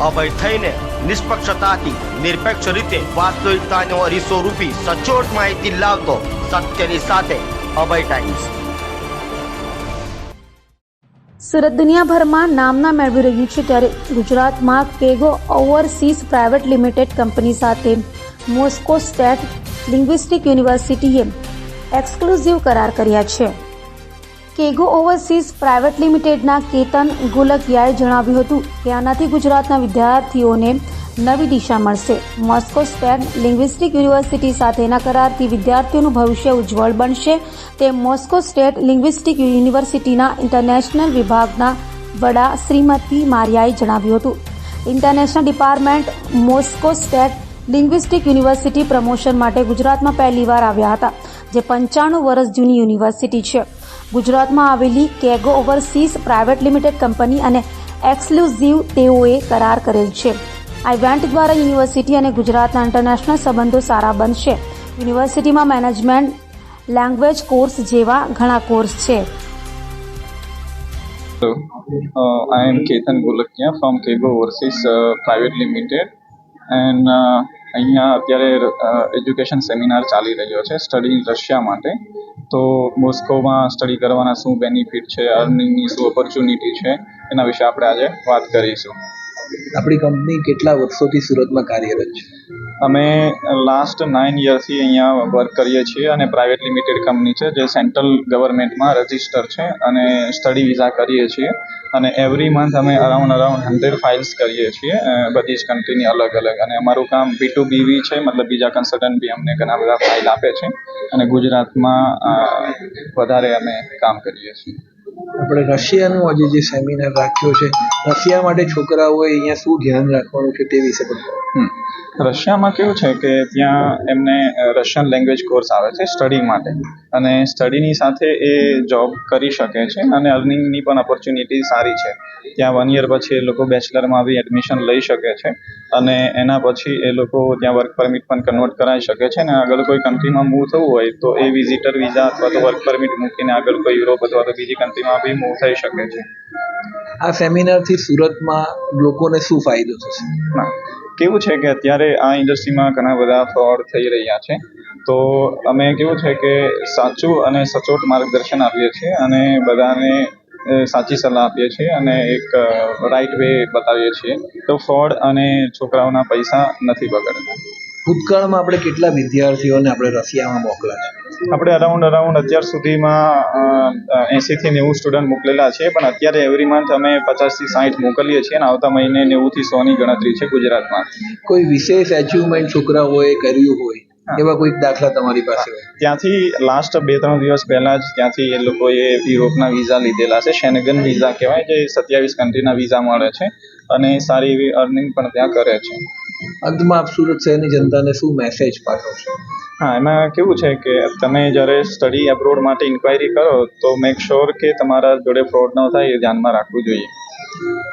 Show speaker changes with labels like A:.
A: અભય થઈને નિષ્પક્ષતાથી નિરપેક્ષ રીતે વાસ્તવિકતાનો અરીસો રૂપી સચોટ માહિતી લાવતો સત્યની સાથે અભય ટાઈમ્સ.
B: સુરત દુનિયાભરમાં નામના મેળવી રહ્યું છે ત્યારે ગુજરાતમાં કેગો ઓવરસીઝ પ્રાઇવેટ લિમિટેડ કંપની સાથે મોસ્કો સ્ટેટ લિંગ્વિસ્ટિક યુનિવર્સિટીએ એક્સક્લુઝિવ કરાર કર્યા છે. કેગો ઓવરસીઝ પ્રાઇવેટ લિમિટેડના કેતન ગુલકિયાએ જણાવ્યું હતું કે આનાથી ગુજરાતના વિદ્યાર્થીઓને નવી દિશા મળશે. મોસ્કો સ્ટેટ લિંગ્વિસ્ટિક યુનિવર્સિટી સાથેના કરારથી વિદ્યાર્થીઓનું ભવિષ્ય ઉજ્જવળ બનશે તેમ મોસ્કો સ્ટેટ લિંગ્વિસ્ટિક યુનિવર્સિટીના ઇન્ટરનેશનલ વિભાગના વડા શ્રીમતી મારિયાએ જણાવ્યું હતું. International department Moscow state linguistic university promotion માટે ગુજરાતમાં પહેલીવાર આવ્યા હતા, જે 95 વર્ષ જૂની યુનિવર્સિટી છે. ગુજરાતમાં આવેલી કેગો ઓવરસીઝ પ્રાઇવેટ લિમિટેડ કંપની અને એક્સક્લુઝિવ તેઓએ કરાર કરેલ છે. આ ઇવેન્ટ દ્વારા યુનિવર્સિટી અને ગુજરાતના ઇન્ટરનેશનલ સંબંધો સારા બનશે. યુનિવર્સિટીમાં મેનેજમેન્ટ, લેંગ્વેજ કોર્સ જેવા ઘણા કોર્સ છે.
C: I am Ketan Gulakya from Kego Overseas Private Limited and અહીંયા અત્યારે એજ્યુકેશન સેમિનાર ચાલી રહ્યો છે સ્ટડી ઇન રશિયા માટે. તો મોસ્કોમાં સ્ટડી કરવાના શું બેનિફિટ છે, અર્નિંગની શું ઓપોર્ચ્યુનિટી છે, એના વિશે આપણે આજે વાત કરીશું.
D: આપણી કંપની કેટલા વર્ષોથી સુરતમાં કાર્યરત છે?
C: અમે લાસ્ટ 9 યરથી અહીંયા વર્ક કરીએ છીએ અને પ્રાઇવેટ લિમિટેડ કંપની છે જે સેન્ટ્રલ ગવર્મેન્ટમાં રજિસ્ટર છે અને સ્ટડી વિઝા કરીએ છીએ અને એવરી મંથ અમે અરાઉન્ડ 100 ફાઇલ્સ કરીએ છીએ બધી જ કન્ટ્રીની અલગ અલગ. અને અમારું કામ B2B છે, મતલબ બીજા કન્સલ્ટન્ટ બી અમને ઘણા બધા ફાઇલ આપે છે અને ગુજરાતમાં વધારે અમે કામ કરીએ છીએ.
D: આપણે રશિયાનું આજે જે સેમિનાર રાખ્યો છે, રશિયા માટે છોકરાઓએ અહીંયા શું ધ્યાન રાખવાનું છે તે વિશે પણ.
C: રશિયામાં કેવું છે કે ત્યાં એમને રશિયન લેંગ્વેજ કોર્સ આવે છે સ્ટડી માટે અને સ્ટડીની સાથે એ જોબ કરી શકે છે અને અર્નિંગની પણ ઓપોર્ચ્યુનિટી સારી છે. ત્યાં 1 યર પછી એ લોકો બેચલરમાં બી એડમિશન લઈ શકે છે અને એના પછી એ લોકો ત્યાં વર્ક પરમિટ પણ કન્વર્ટ કરાવી શકે છે અને આગળ કોઈ કન્ટ્રીમાં મૂવ થવું હોય તો એ વિઝિટર વિઝા અથવા તો વર્ક પરમિટ મૂકીને આગળ કોઈ યુરોપ અથવા તો બીજી કન્ટ્રીમાં બી મૂવ થઈ શકે છે.
D: આ સેમિનારથી સુરતમાં લોકોને શું ફાયદો થશે?
C: કેવું છે કે અત્યારે આ ઇન્ડસ્ટ્રીમાં ઘણા બધા ફ્રોડ થઈ રહ્યા છે, તો અમે કેવું છે કે સાચું અને સચોટ માર્ગદર્શન આપીએ છીએ અને બધાને સાચી સલાહ આપીએ છીએ અને એક રાઈટ વે બતાવીએ છીએ, તો ફ્રોડ અને છોકરાઓના પૈસા નથી બગડતા.
D: ભૂતકાળમાં આપણે કેટલા વિદ્યાર્થીઓને આપણે રશિયામાં મોકલા છે?
C: આપણે અરાઉન્ડ અત્યાર સુધીમાં 80 થી 90 સ્ટુડન્ટ મોકલેલા છે, પણ અત્યારે એવરી મંથ અમે 50 થી 60 મોકલીએ છીએ અને આવતા મહિને 90 થી 100ની ગણતરી છે ગુજરાતમાં.
D: કોઈ વિશેષ એચિવમેન્ટ છોકરાઓએ કર્યું હોય એવા કોઈ દાખલા તમારી પાસે હોય?
C: ત્યાંથી લાસ્ટ 2-3 દિવસ પહેલાં જ ત્યાંથી એ લોકોએ યુરોપના વિઝા લીધેલા છે. શેનગન વિઝા કહેવાય, જે 27 કન્ટ્રીના વિઝા મળે છે અને સારી એવી અર્નિંગ પણ ત્યાં કરે છે.
D: અંતમાં આપ સુરત શહેરની જનતાને શું મેસેજ પાઠવશો?
C: એમાં કેવું છે કે તમે જ્યારે સ્ટડી એબ્રોડ માટે ઇન્ક્વાયરી કરો તો મેક શ્યોર કે તમારા જોડે ફ્રોડ ન થાય એ ધ્યાનમાં રાખવું જોઈએ.